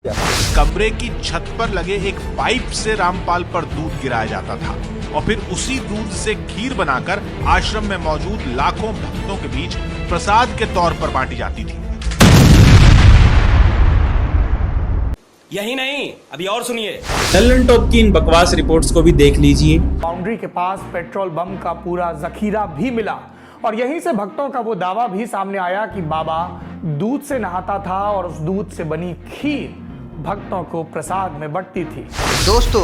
कमरे की छत पर लगे एक पाइप से रामपाल पर दूध गिराया जाता था और फिर उसी दूध से खीर बनाकर आश्रम में मौजूद लाखों भक्तों के बीच प्रसाद के तौर पर बांटी जाती थी। यही नहीं, अभी और सुनिए। लल्लन टॉप की इन बकवास रिपोर्ट्स को भी देख लीजिए। बाउंड्री के पास पेट्रोल बम का पूरा जखीरा भी मिला और यहीं से भक्तों का वो दावा भी सामने आया कि बाबा दूध से नहाता था और उस दूध से बनी खीर भक्तों को प्रसाद में बंटती थी। दोस्तों,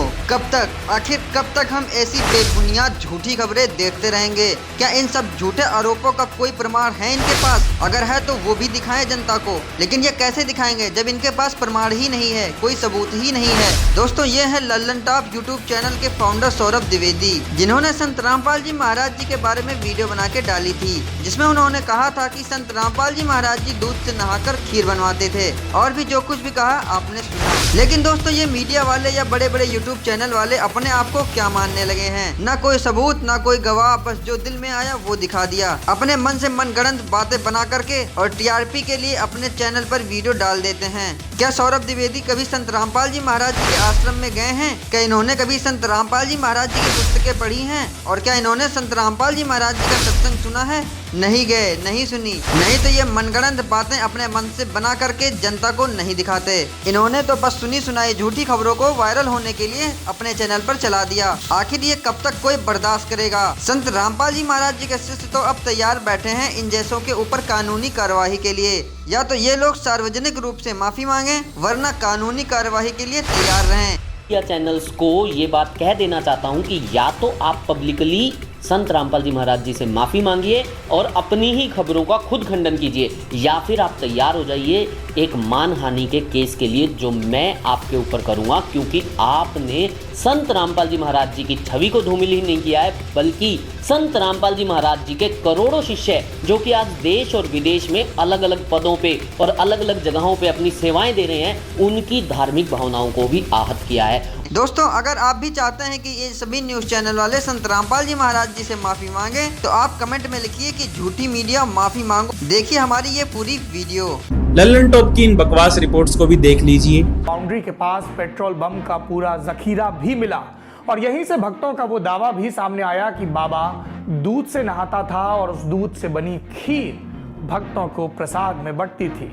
आखिर कब तक हम ऐसी बेबुनियाद झूठी खबरें देखते रहेंगे? क्या इन सब झूठे आरोपों का कोई प्रमाण है इनके पास? अगर है तो वो भी दिखाएं जनता को। लेकिन ये कैसे दिखाएंगे जब इनके पास प्रमाण ही नहीं है, कोई सबूत ही नहीं है। दोस्तों, ये है लल्लन टॉप यूट्यूब चैनल के फाउंडर सौरभ द्विवेदी, जिन्होंने संत रामपाल जी महाराज जी के बारे में वीडियो बना के डाली थी, जिसमें उन्होंने कहा था कि संत रामपाल जी महाराज जी दूध से नहाकर खीर बनवाते थे और भी जो कुछ भी कहा आपने सुना। लेकिन दोस्तों, ये मीडिया वाले या बड़े बड़े यूट्यूब चैनल वाले अपने आप को क्या मानने लगे हैं? ना कोई सबूत, ना कोई गवाह, बस जो दिल में आया वो दिखा दिया। अपने मन से मनगढ़ंत बातें बना करके और टीआरपी के लिए अपने चैनल पर वीडियो डाल देते हैं। क्या सौरभ द्विवेदी कभी संत रामपाल जी महाराज जी के आश्रम में गए हैं? क्या इन्होंने कभी संत रामपाल जी महाराज जी की पुस्तकें पढ़ी हैं? और क्या इन्होंने संत रामपाल जी महाराज जी का सत्संग सुना है? नहीं गए, नहीं सुनी। नहीं तो ये मनगढ़ंत बातें अपने मन से बना करके जनता को नहीं दिखाते। इन्होंने तो बस सुनी सुनाई झूठी खबरों को वायरल होने के लिए अपने चैनल पर चला दिया। आखिर ये कब तक कोई बर्दाश्त करेगा? संत रामपाल जी महाराज जी के शिष्य तो अब तैयार बैठे हैं इन जैसों के ऊपर कानूनी कार्यवाही के लिए। या तो ये लोग सार्वजनिक रूप से माफी मांगे, वरना कानूनी कार्यवाही के लिए तैयार रहें। या चैनल्स को ये बात कह देना चाहता हूँ कि या तो आप पब्लिकली संत रामपाल जी महाराज जी से माफ़ी मांगिए और अपनी ही खबरों का खुद खंडन कीजिए, या फिर आप तैयार हो जाइए एक मानहानि के केस के लिए जो मैं आपके ऊपर करूंगा, क्योंकि आपने संत रामपाल जी महाराज जी की छवि को धूमिल ही नहीं किया है, बल्कि संत रामपाल जी महाराज जी के करोड़ों शिष्य जो कि आज देश और विदेश में अलग अलग पदों पे और अलग अलग जगहों पे अपनी सेवाएं दे रहे हैं, उनकी धार्मिक भावनाओं को भी आहत किया है। दोस्तों, अगर आप भी चाहते हैं कि ये सभी न्यूज चैनल वाले संत रामपाल जी महाराज जी से माफी मांगे, तो आप कमेंट में लिखिए कि झूठी मीडिया माफी मांगो। देखिए हमारी ये पूरी वीडियो। लल्लन टॉप की इन बकवास रिपोर्ट्स को भी देख लीजिए। बाउंड्री के पास पेट्रोल बम का पूरा जखीरा भी मिला और यहीं से भक्तों का वो दावा भी सामने आया कि बाबा दूध से नहाता था और उस दूध से बनी खीर भक्तों को प्रसाद में बंटती थी।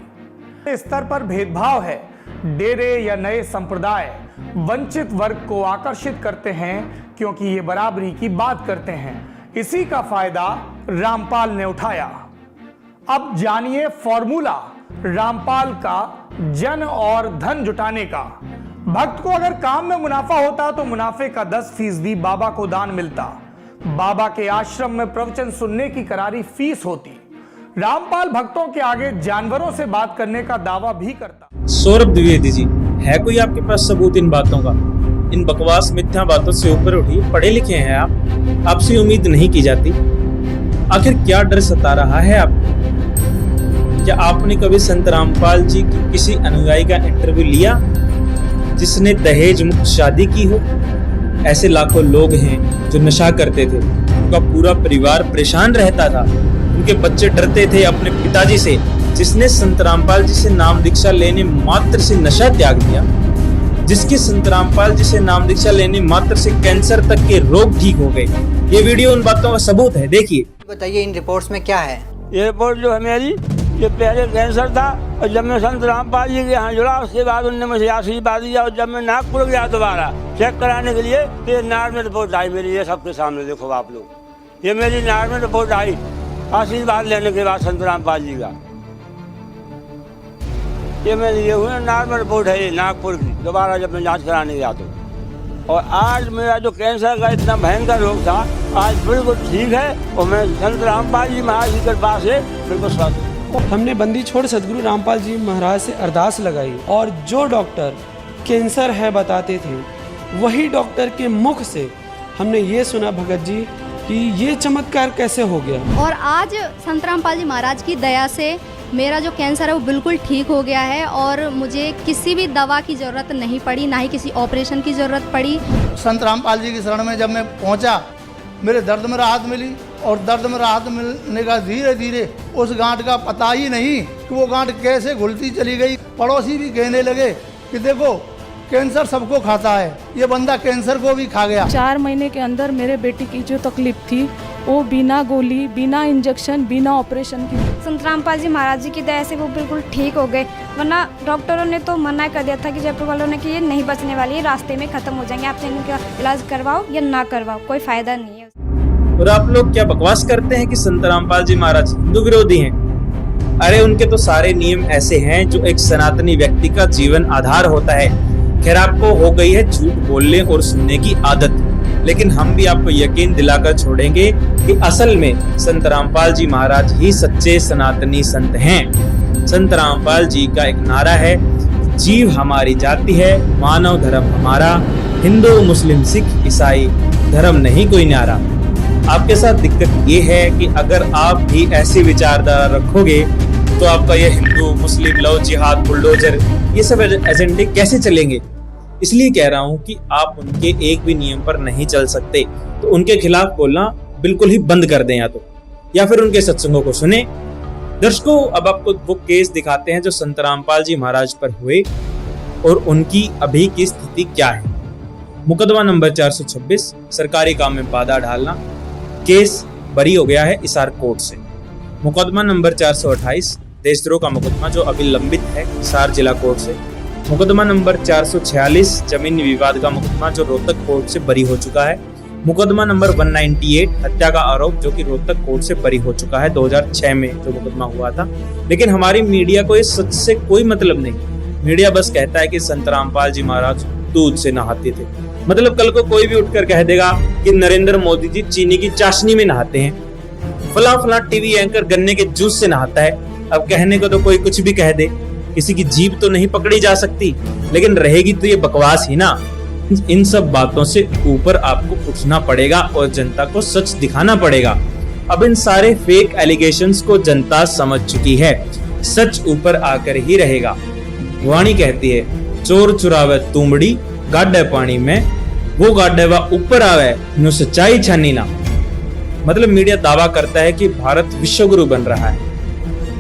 इस स्तर पर भेदभाव है। डेरे या नए संप्रदाय वंचित वर्ग को आकर्षित करते हैं क्योंकि ये बराबरी की बात करते हैं। इसी का फायदा रामपाल ने उठाया। अब जानिए फॉर्मूला रामपाल का जन और धन जुटाने का। भक्त को अगर काम में मुनाफा होता तो मुनाफे का 10% बाबा को दान मिलता। बाबा के आश्रम में प्रवचन सुनने की करारी फीस होती। रामपाल भक्तों के आगे जानवरों से बात करने का दावा भी करता। सौरभ द्विवेदी जी, है कोई आपके पास सबूत इन बातों का? इन बकवास मिथ्या बातों से ऊपर उठिए। पढ़े लिखे हैं आप, आपसे उम्मीद नहीं की जाती। आखिर क्या डर सता रहा है आपको? क्या आपने कभी संत रामपाल जी की किसी अनुयायी का इंटरव्यू लिया जिसने दहेज मुक्त शादी की हो? ऐसे लाखों लोग हैं जो नशा करते थे, उनका पूरा परिवार परेशान रहता था, उनके बच्चे डरते थे अपने पिताजी से, जिसने संत रामपाल जी से नाम दीक्षा लेने मात्र से नशा त्याग दिया, जिसके संत रामपाल जी से नाम दीक्षा लेने मात्र से कैंसर तक के रोग ठीक हो गए। ये वीडियो उन बातों का सबूत है, देखिए। बताइए इन रिपोर्ट्स में क्या है? ये रिपोर्ट जो है मेरी, ये पहले कैंसर था और जब मैं संत रामपाल जी के यहाँ जुड़ा उसके बाद उनने मुझे आशीर्वाद दिया और जब मैं नागपुर गया दोबारा चेक कराने के लिए तो ये नॉर्मल रिपोर्ट आई मेरी। ये सबके सामने देखो आप लोग, ये मेरी नॉर्मल रिपोर्ट आई आशीर्वाद लेने के बाद संत रामपाल जी का। ये मेरी ये हुई नॉर्मल रिपोर्ट है, ये नागपुर की, दोबारा जब मैं जांच कराने गया तो। और आज मेरा जो कैंसर का इतना भयंकर रोग था आज बिल्कुल ठीक है और मैं संत रामपाल जी महाराज जी के पास से बिल्कुल स्वस्थ हूँ। हमने बंदी छोड़ सदगुरु रामपाल जी महाराज से अरदास लगाई और जो डॉक्टर कैंसर है बताते थे वही डॉक्टर के मुख से हमने ये सुना भगत जी कि ये चमत्कार कैसे हो गया। और आज संत रामपाल जी महाराज की दया से मेरा जो कैंसर है वो बिल्कुल ठीक हो गया है और मुझे किसी भी दवा की ज़रूरत नहीं पड़ी, ना ही किसी ऑपरेशन की ज़रूरत पड़ी। संत रामपाल जी की शरण में जब मैं पहुंचा, मेरे दर्द में राहत मिली और दर्द में राहत मिलने का धीरे धीरे उस गांठ का पता ही नहीं कि वो गांठ कैसे घुलती चली गई। पड़ोसी भी कहने लगे कि देखो कैंसर सबको खाता है, ये बंदा कैंसर को भी खा गया। 4 महीने के अंदर मेरे बेटी की जो तकलीफ थी वो बिना गोली, बिना इंजेक्शन, बिना ऑपरेशन की। संत रामपाल जी महाराज जी की दया से वो बिल्कुल ठीक हो गए, वरना डॉक्टरों ने तो मना कर दिया था कि जयपुर वालों ने कि ये नहीं बचने वाली है, रास्ते में खत्म हो जाएंगे, आप इनका इलाज करवाओ या ना करवाओ, कोई फायदा नहीं है। और आप लोग क्या बकवास करते हैं कि संत रामपाल जी महाराज हिंदू विरोधी हैं? अरे उनके तो सारे नियम ऐसे हैं जो एक सनातनी व्यक्ति का जीवन आधार होता है। खैर आपको हो गई है झूठ बोलने और सुनने की आदत, लेकिन हम भी आपको यकीन दिलाकर छोड़ेंगे कि असल में संत रामपाल जी महाराज ही सच्चे सनातनी संत हैं। संत रामपाल जी का एक नारा है, जीव हमारी जाति है, मानव धर्म हमारा, हिंदू मुस्लिम सिख ईसाई धर्म नहीं कोई न्यारा। आपके साथ दिक्कत ये है कि अगर आप भी ऐसी विचारधारा रखोगे तो आपका ये हिंदू मुस्लिम लव जिहाद बुलडोजर ये सब एजेंडे कैसे चलेंगे। इसलिए कह रहा हूँ कि आप उनके एक भी नियम पर नहीं चल सकते, तो उनके खिलाफ बोलना बिल्कुल ही बंद कर दें या फिर उनके सत्संगों को सुने। दर्शकों, अब आपको वो केस दिखाते हैं जो संत रामपाल जी महाराज पर हुए और उनकी अभी की स्थिति क्या है। मुकदमा नंबर 426 सरकारी काम में बाधा डालना, केस बरी हो गया है हिसार कोर्ट से। मुकदमा नंबर 428 देशद्रोह का मुकदमा जो अभी लंबित है हिसार जिला कोर्ट से। मुकदमा नंबर 446 जमीन विवाद का मुकदमा जो रोहतक कोर्ट से बरी हो चुका है। मुकदमा नंबर 198 हत्या का आरोप जो कि रोहतक कोर्ट से बरी हो चुका है 2006 में जो मुकदमा हुआ था। लेकिन हमारी मीडिया को इस सच से कोई मतलब नहीं। मीडिया बस कहता है कि संत रामपाल जी महाराज दूध से नहाते थे। मतलब कल को कोई भी उठकर कह देगा कि नरेंद्र मोदी जी चीनी की चाशनी में नहाते हैं, फला टीवी एंकर गन्ने के जूस से नहाता है। अब कहने को तो कोई कुछ भी कह दे, किसी की जीभ तो नहीं पकड़ी जा सकती, लेकिन रहेगी तो ये बकवास ही ना। इन सब बातों से ऊपर आपको उठना पड़ेगा और जनता को सच दिखाना पड़ेगा। अब इन सारे फेक एलिगेशंस को जनता समझ चुकी है, सच ऊपर आकर ही रहेगा। वाणी कहती है, चोर चुरावे तुमड़ी गाड्डे पानी में, वो गाड्डे वा ऊपर आवे नु सच्चाई छानी ना। मतलब मीडिया दावा करता है कि भारत विश्वगुरु बन रहा है,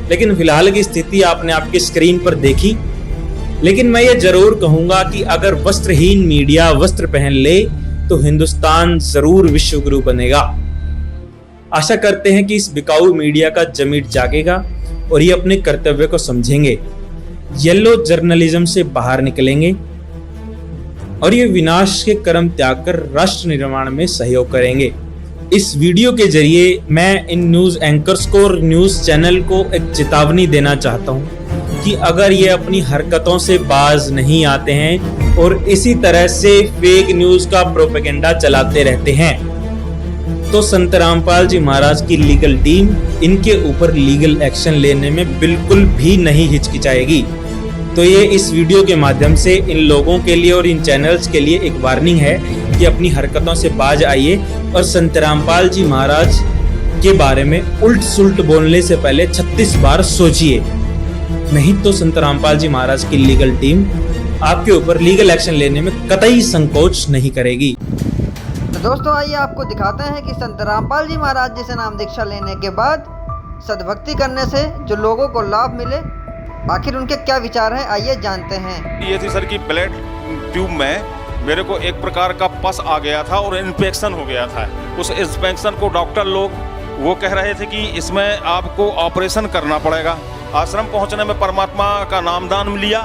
लेकिन फिलहाल की स्थिति आपने आपकी स्क्रीन पर देखी। लेकिन मैं ये जरूर कहूंगा कि अगर वस्त्रहीन मीडिया वस्त्र पहन ले तो हिंदुस्तान जरूर विश्वगुरु बनेगा। आशा करते हैं कि इस बिकाऊ मीडिया का जमीर जागेगा और ये अपने कर्तव्य को समझेंगे, येलो जर्नलिज्म से बाहर निकलेंगे और ये विनाश के कर्म त्याग कर राष्ट्र निर्माण में सहयोग करेंगे। इस वीडियो के जरिए मैं इन न्यूज एंकर्स को और न्यूज चैनल को एक चेतावनी देना चाहता हूं कि अगर ये अपनी हरकतों से बाज नहीं आते हैं और इसी तरह से फेक न्यूज का प्रोपेगेंडा चलाते रहते हैं तो संत रामपाल जी महाराज की लीगल टीम इनके ऊपर लीगल एक्शन लेने में बिल्कुल भी नहीं हिचकिचाएगी। तो ये इस वीडियो के माध्यम से इन लोगों के लिए और इन चैनल्स के लिए एक वार्निंग है कि अपनी हरकतों से बाज आइए और संत रामपाल जी महाराज के बारे में उल्ट सुल्ट बोलने से पहले 36 बार सोचिए, नहीं तो संत रामपाल जी महाराज की लीगल टीम आपके ऊपर लीगल एक्शन लेने में कतई संकोच नहीं करेगी। तो दोस्तों आइए आपको दिखाते हैं कि संत रामपाल जी महाराज जी से नाम दीक्षा लेने के बाद सद्भक्ति करने से जो लोगों को लाभ मिले, आखिर उनके क्या विचार हैं, आइए जानते हैं। ये थी सर की ब्लड ट्यूब में मेरे को एक प्रकार का पस आ गया था और इन्फेक्शन हो गया था। उस इन्फेक्शन को डॉक्टर लोग वो कह रहे थे कि इसमें आपको ऑपरेशन करना पड़ेगा। आश्रम पहुंचने में परमात्मा का नामदान लिया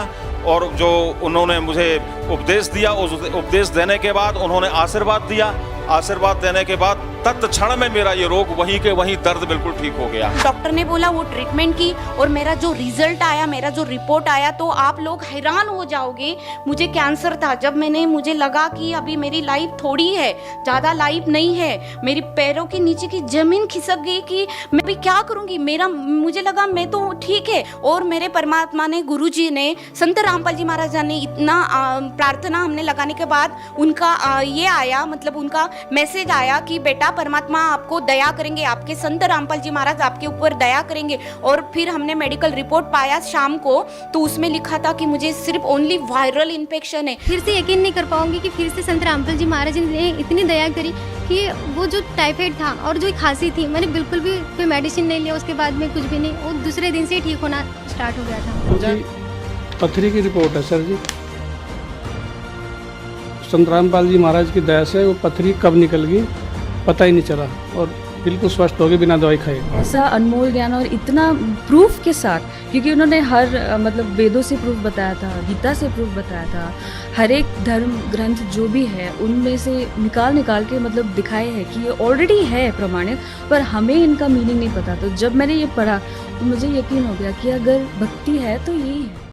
और जो उन्होंने मुझे उपदेश दिया, उस उपदेश देने के बाद उन्होंने आशीर्वाद दिया। आशीर्वाद देने के बाद तत्क्षण में मेरा ये रोग वहीं के वहीं दर्द बिल्कुल ठीक हो गया। डॉक्टर ने बोला वो ट्रीटमेंट की और मेरा जो रिजल्ट आया, मेरा जो रिपोर्ट आया, तो आप लोग हैरान हो जाओगे। मुझे कैंसर था। जब मुझे लगा कि अभी मेरी लाइफ थोड़ी है, ज़्यादा लाइफ नहीं है, मेरी पैरों के नीचे की जमीन खिसक गई कि मैं भी क्या करूँगी। मुझे लगा मैं तो ठीक है और मेरे परमात्मा ने, गुरु जी ने, संत रामपाल जी महाराज ने इतना प्रार्थना हमने लगाने के बाद उनका ये आया, मतलब उनका मैसेज आया कि बेटा परमात्मा आपको दया करेंगे, आपके संत रामपाल जी महाराज आपके ऊपर दया करेंगे। और फिर हमने मेडिकल रिपोर्ट पाया शाम को, तो उसमें लिखा था कि मुझे सिर्फ ओनली वायरल इन्फेक्शन है। फिर से यकीन नहीं कर पाऊंगी कि फिर से संत रामपाल जी महाराज ने इतनी दया करी कि वो जो टाइफाइड था और जो खांसी थी, मैंने बिल्कुल भी कोई मेडिसिन नहीं लिया, उसके बाद में कुछ भी नहीं, वो दूसरे दिन से ठीक होना स्टार्ट हो गया था। पथरी की रिपोर्ट है सर जी, संत रामपाल जी महाराज की दया से वो पथरी कब निकल गई पता ही नहीं चला और बिल्कुल स्वस्थ हो गए बिना दवाई खाए। ऐसा अनमोल ज्ञान और इतना प्रूफ के साथ, क्योंकि उन्होंने हर मतलब वेदों से प्रूफ बताया था, गीता से प्रूफ बताया था, हर एक धर्म ग्रंथ जो भी है उनमें से निकाल के मतलब दिखाए हैं कि ये ऑलरेडी है प्रमाणित, पर हमें इनका मीनिंग नहीं पता। तो जब मैंने ये पढ़ा तो मुझे यकीन हो गया कि अगर भक्ति है तो यही है।